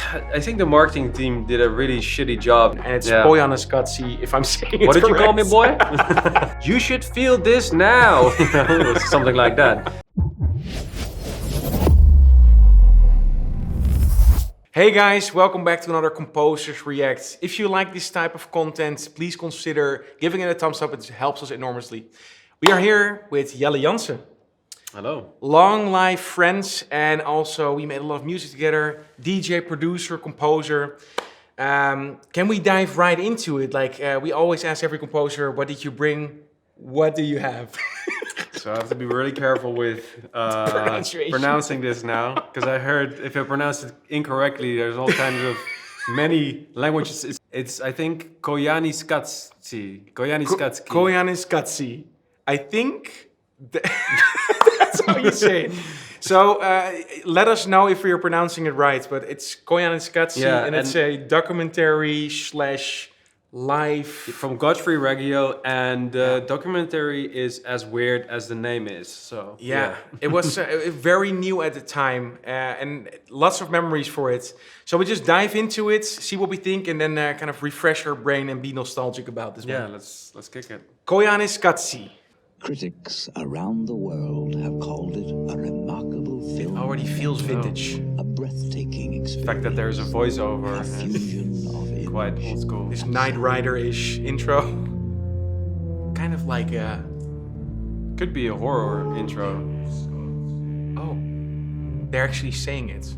I think the marketing team did a really shitty job. And it's Koyaanisqatsi, if I'm saying it What did you call me, correct. boy? You should feel this now. It was something like that. Hey guys, welcome back to another Composers React. If you like this type of content, please consider giving it a thumbs up. It helps us enormously. We are here with Jelle Jansen. Hello. Long life friends, and also we made a lot of music together. DJ, producer, composer. Can we dive right into it? We always ask every composer, what did you bring? What do you have? So I have to be really careful with pronouncing this now, because I heard if I pronounce it incorrectly, there's all kinds of many languages. It's I think Koyaanisqatsi. Koyaanisqatsi. I think that's how you say it. So let us know if we are pronouncing it right, but it's Koyaanisqatsi, and it's a documentary / live from Godfrey Reggio, and the documentary is as weird as the name is. So it was very new at the time, and lots of memories for it. So we just dive into it, see what we think, and then kind of refresh our brain and be nostalgic about this one. Yeah, let's kick it. Koyaanisqatsi. Critics around the world have called it a remarkable film. It already feels vintage. A breathtaking experience. The fact that there's a voiceover. A fusion of quite old school. This Knight Rider-ish intro. Kind of like a... Could be a horror intro. Oh, they're actually saying it.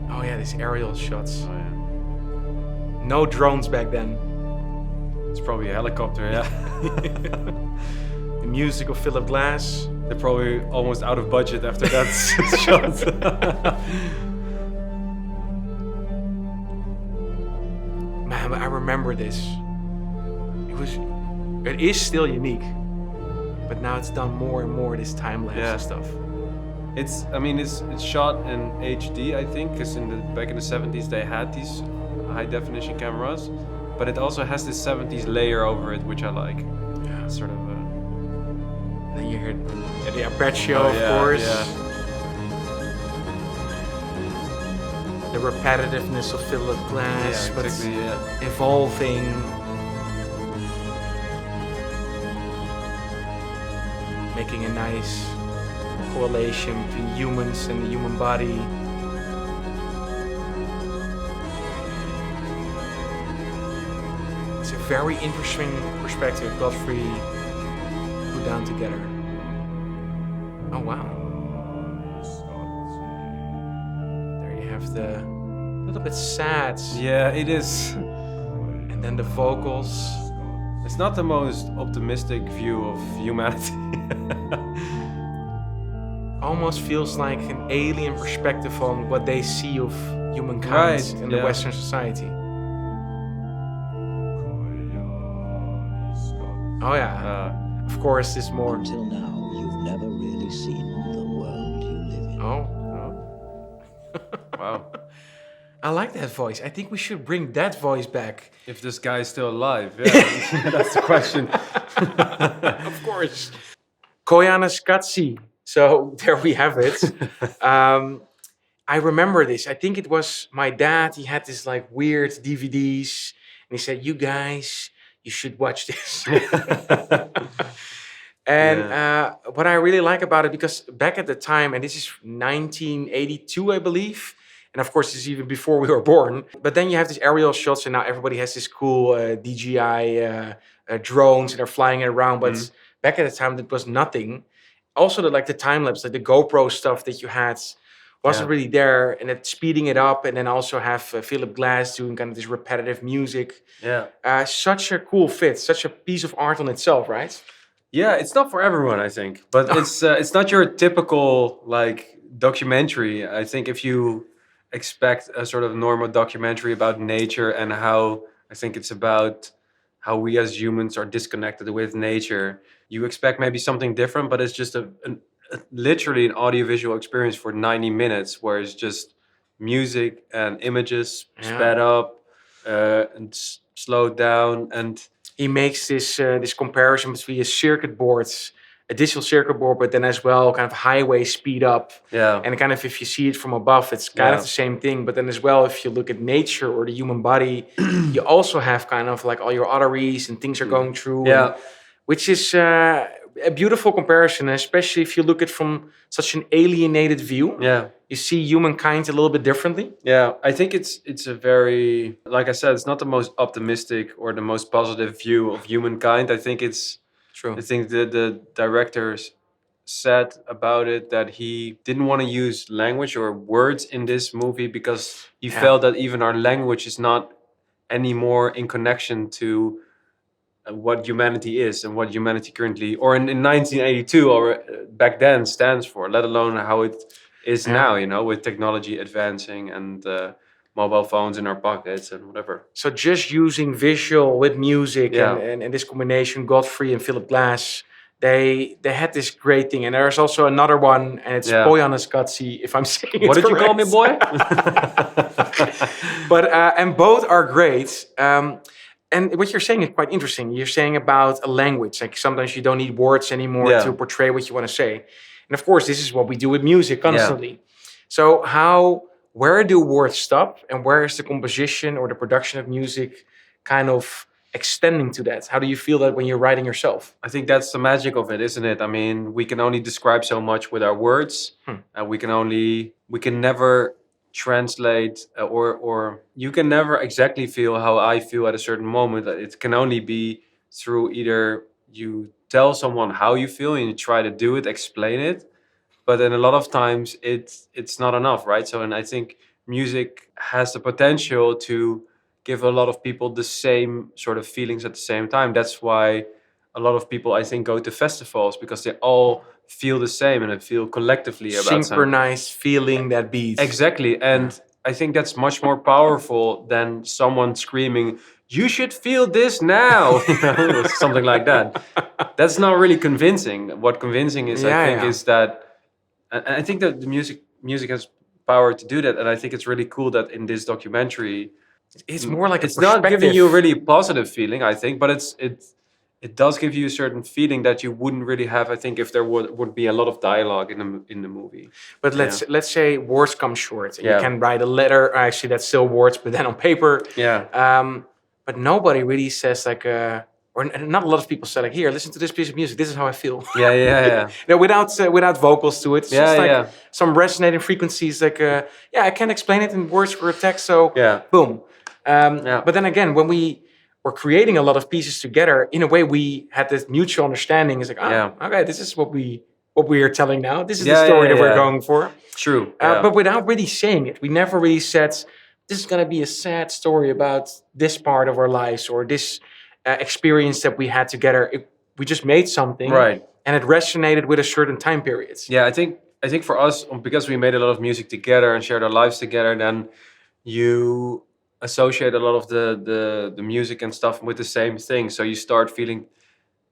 Oh yeah, these aerial shots. Oh yeah. No drones back then. It's probably a helicopter, yeah. The music of Philip Glass. They're probably almost out of budget after that shot. Man, I remember this. It is still unique, but now it's done more and more, this time-lapse and stuff. It's shot in HD, I think, because back in the 70s they had these high-definition cameras, but it also has this 70s layer over it, which I like. Yeah, sort of. Then you hear the arpeggio, of course. Yeah. The repetitiveness of Philip Glass, but exactly, evolving. Making a nice correlation between humans and the human body. It's a very interesting perspective Godfrey put down together. Oh wow. There you have the little bit sad. Yeah, it is. And then the vocals. It's not the most optimistic view of humanity. Almost feels like an alien perspective on what they see of humankind in the Western society. Oh yeah. Of course, this more. Until now, you've never really seen the world you live in. Oh. Wow. I like that voice. I think we should bring that voice back. If this guy is still alive, yeah. That's the question. Of course. Koyaanisqatsi. So there we have it. I remember this. I think it was my dad. He had this like weird DVDs, and he said, "You guys, you should watch this." And what I really like about it, because back at the time, and this is 1982, I believe. And of course, this is even before we were born. But then you have these aerial shots, and now everybody has this cool DJI drones, and they're flying it around. But back at the time, that was nothing. Also, the time lapse, like the GoPro stuff that you had, wasn't really there, and it's speeding it up, and then also have Philip Glass doing kind of this repetitive music. Yeah. Such a cool fit, such a piece of art on itself, right? Yeah, it's not for everyone, I think, but it's not your typical like documentary. I think if you expect a sort of normal documentary about nature and how I think it's about how we as humans are disconnected with nature, you expect maybe something different, but it's just literally an audiovisual experience for 90 minutes where it's just music and images sped up and slowed down. And he makes this comparison between his circuit boards a digital circuit board, but then as well kind of highway speed up. Yeah. And kind of if you see it from above, it's kind of the same thing. But then as well, if you look at nature or the human body, you also have kind of like all your arteries and things are going through. Yeah. Which is a beautiful comparison, especially if you look at from such an alienated view. Yeah. You see humankind a little bit differently. Yeah, I think it's a very, like I said, it's not the most optimistic or the most positive view of humankind. I think it's True. I think the directors said about it that he didn't want to use language or words in this movie because he felt that even our language is not anymore in connection to what humanity is and what humanity currently, or in 1982 or back then, stands for, let alone how it is now, you know, with technology advancing and mobile phones in our pockets and whatever. So just using visual with music and this combination, Godfrey and Philip Glass, they had this great thing. And there's also another one, and it's Koyaanisqatsi, if I'm saying it What did correct. you call me, boy? But and both are great. And what you're saying is quite interesting. You're saying about a language, like sometimes you don't need words anymore to portray what you want to say. And of course, this is what we do with music constantly. So where do words stop, and where is the composition or the production of music kind of extending to that? How do you feel that when you're writing yourself? I think that's the magic of it, isn't it? I mean, we can only describe so much with our words. We can never translate or you can never exactly feel how I feel at a certain moment. It can only be through either you tell someone how you feel and you try to do it, explain it, but then a lot of times it's not enough, right? So, and I think music has the potential to give a lot of people the same sort of feelings at the same time. That's why a lot of people, I think, go to festivals, because they all feel the same and they feel collectively about synchronized feeling that beat. Exactly. And I think that's much more powerful than someone screaming, "You should feel this now," you know, or something like that. That's not really convincing. What convincing is, I think, is that, and I think that the music has power to do that. And I think it's really cool that in this documentary, it's more like it's not giving you a really positive feeling, I think, but it does give you a certain feeling that you wouldn't really have, I think, if there would be a lot of dialogue in the movie. But let's say words come short. And you can write a letter. Actually, that's still words, but then on paper. Yeah. But nobody really says like, or not a lot of people say like, "Here, listen to this piece of music. This is how I feel." Yeah. No, without vocals to it. It's just like some resonating frequencies. Like, I can't explain it in words or text. So boom. But then again, when we were creating a lot of pieces together, in a way, we had this mutual understanding. It's like, okay, this is what we are telling now. This is the story that we're going for. True. But without really saying it, we never really said, this is going to be a sad story about this part of our lives or this experience that we had together. We just made something, right, and it resonated with a certain time period. Yeah, I think for us, because we made a lot of music together and shared our lives together, then you associate a lot of the music and stuff with the same thing. So you start feeling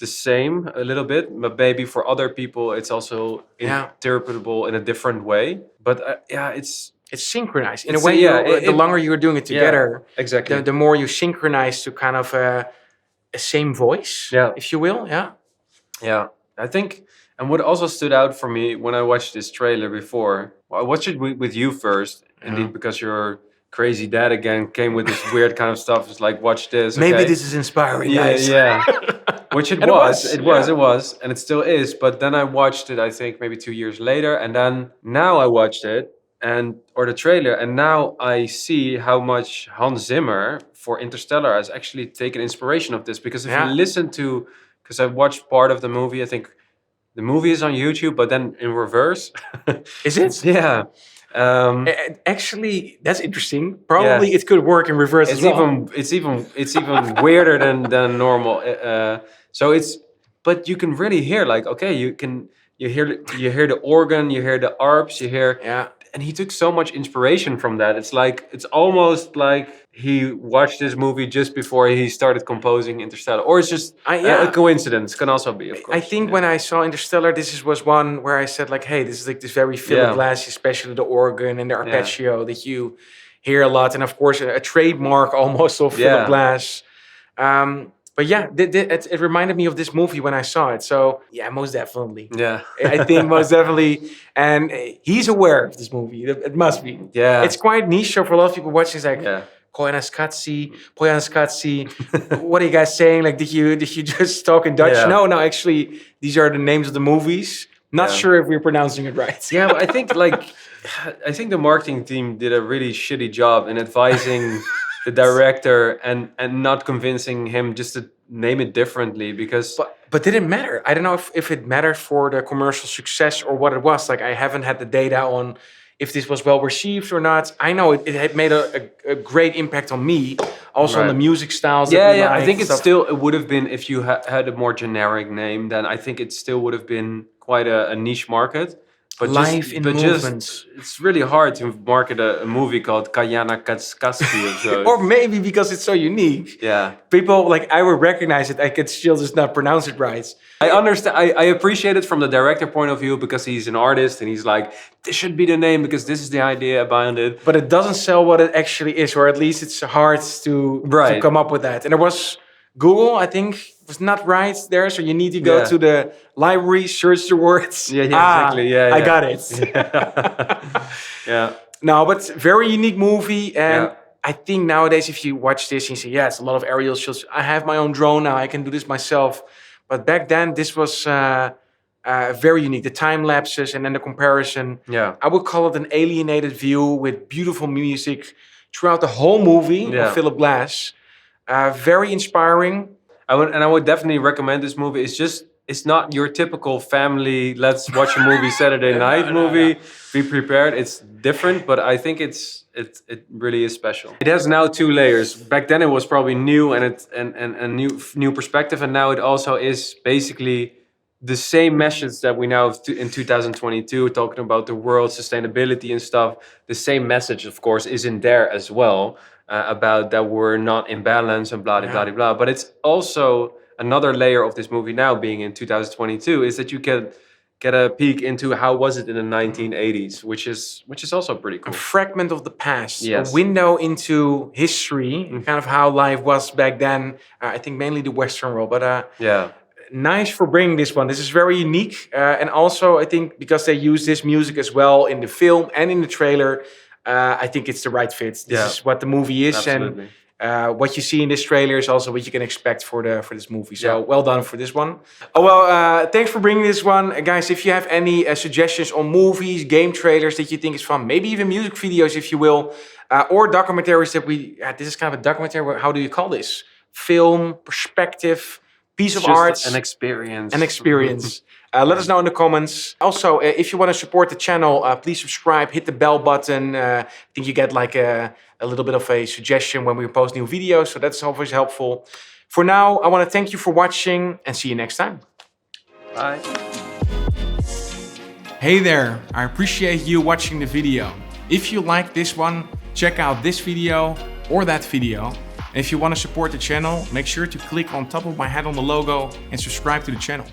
the same a little bit, but maybe for other people it's also interpretable in a different way. But it's synchronized in a way. The longer you're doing it together, exactly, the more you synchronize to kind of a same voice, if you will. Yeah, I think. And what also stood out for me when I watched this trailer before, I watched it with you first, indeed, because your crazy dad again came with this weird kind of stuff. It's like, watch this. Maybe this is inspiring, guys. Yeah. Which it was, and it still is. But then I watched it, I think maybe 2 years later, and then now I watched it or the trailer, and now I see how much Hans Zimmer for Interstellar has actually taken inspiration of this. Because if you listen to, because I watched part of the movie, I think the movie is on YouTube, but then in reverse. Is it? Yeah. Actually, that's interesting. Probably it could work in reverse as well. It's even weirder than normal. But you can really hear, like, okay, you hear the organ, you hear the arps, you hear, and he took so much inspiration from that. It's almost like he watched this movie just before he started composing Interstellar, or it's just a coincidence. Can also be, of course. I think when I saw Interstellar, was one where I said like, hey, this is like this very Philip Glass, especially the organ and the arpeggio that you hear a lot, and of course a trademark almost of Philip Glass. But yeah, it reminded me of this movie when I saw it. So yeah, most definitely. Yeah. I think most definitely. And he's aware of this movie. It must be. Yeah. It's quite niche. So for a lot of people watching, it's like, Yeah. Koyaanisqatsi. What are you guys saying? Like, did you just talk in Dutch? Yeah. No, actually, these are the names of the movies. Not Yeah. sure if we're pronouncing it right. Yeah, but I think the marketing team did a really shitty job in advising the director and not convincing him just to name it differently because But did it matter? I don't know if it mattered for the commercial success or what it was. Like, I haven't had the data on if this was well received or not. I know it had made a great impact on me, also on the music styles. that we I liked think and it stuff. would have been if you had a more generic name. Then I think it still would have been quite a niche market. But Life in movements. It's really hard to market a movie called Koyaanisqatsi or so. Or maybe because it's so unique. Yeah. People, like, I would recognize it. I could still just not pronounce it right. I understand. I appreciate it from the director point of view because he's an artist and he's like, this should be the name because this is the idea behind it. But it doesn't sell what it actually is, or at least it's hard to come up with that. And there was Google, I think, was not right there, so you need to go to the library, search the words. Yeah, exactly. Yeah, I got it. Yeah. No, but very unique movie, and I think nowadays if you watch this and you say, yeah, it's a lot of aerial shots. I have my own drone now, I can do this myself. But back then, this was very unique. The time lapses and then the comparison. Yeah. I would call it an alienated view with beautiful music throughout the whole movie of Philip Glass. Very inspiring. I would definitely recommend this movie. It's not your typical family, let's watch a movie Saturday night movie. Be prepared. It's different, but I think it really is special. It has now 2 layers. Back then it was probably new and a new perspective, and now it also is basically the same message that we now have in 2022, talking about the world, sustainability and stuff. The same message, of course, is in there as well, about that we're not in balance and blah, blah, blah, blah. But it's also another layer of this movie now being in 2022 is that you can get a peek into how was it in the 1980s, which is also pretty cool. A fragment of the past, Yes. a window into history, kind of how life was back then. I think mainly the Western world, but nice for bringing this one. This is very unique, and also I think because they use this music as well in the film and in the trailer, I think it's the right fit. This is what the movie is, Absolutely. and what you see in this trailer is also what you can expect for this movie. So well done for this one. Oh well, thanks for bringing this one, guys. If you have any suggestions on movies, game trailers that you think is fun, maybe even music videos, if you will, or documentaries that we. This is kind of a documentary. How do you call this? Film, perspective, piece of art, an experience. An experience. Let us know in the comments. Also, if you want to support the channel, please subscribe, hit the bell button. I think you get like a little bit of a suggestion when we post new videos, so that's always helpful. For now, I want to thank you for watching and see you next time. Bye. Hey there, I appreciate you watching the video. If you like this one, check out this video or that video. And if you want to support the channel, make sure to click on top of my head on the logo and subscribe to the channel.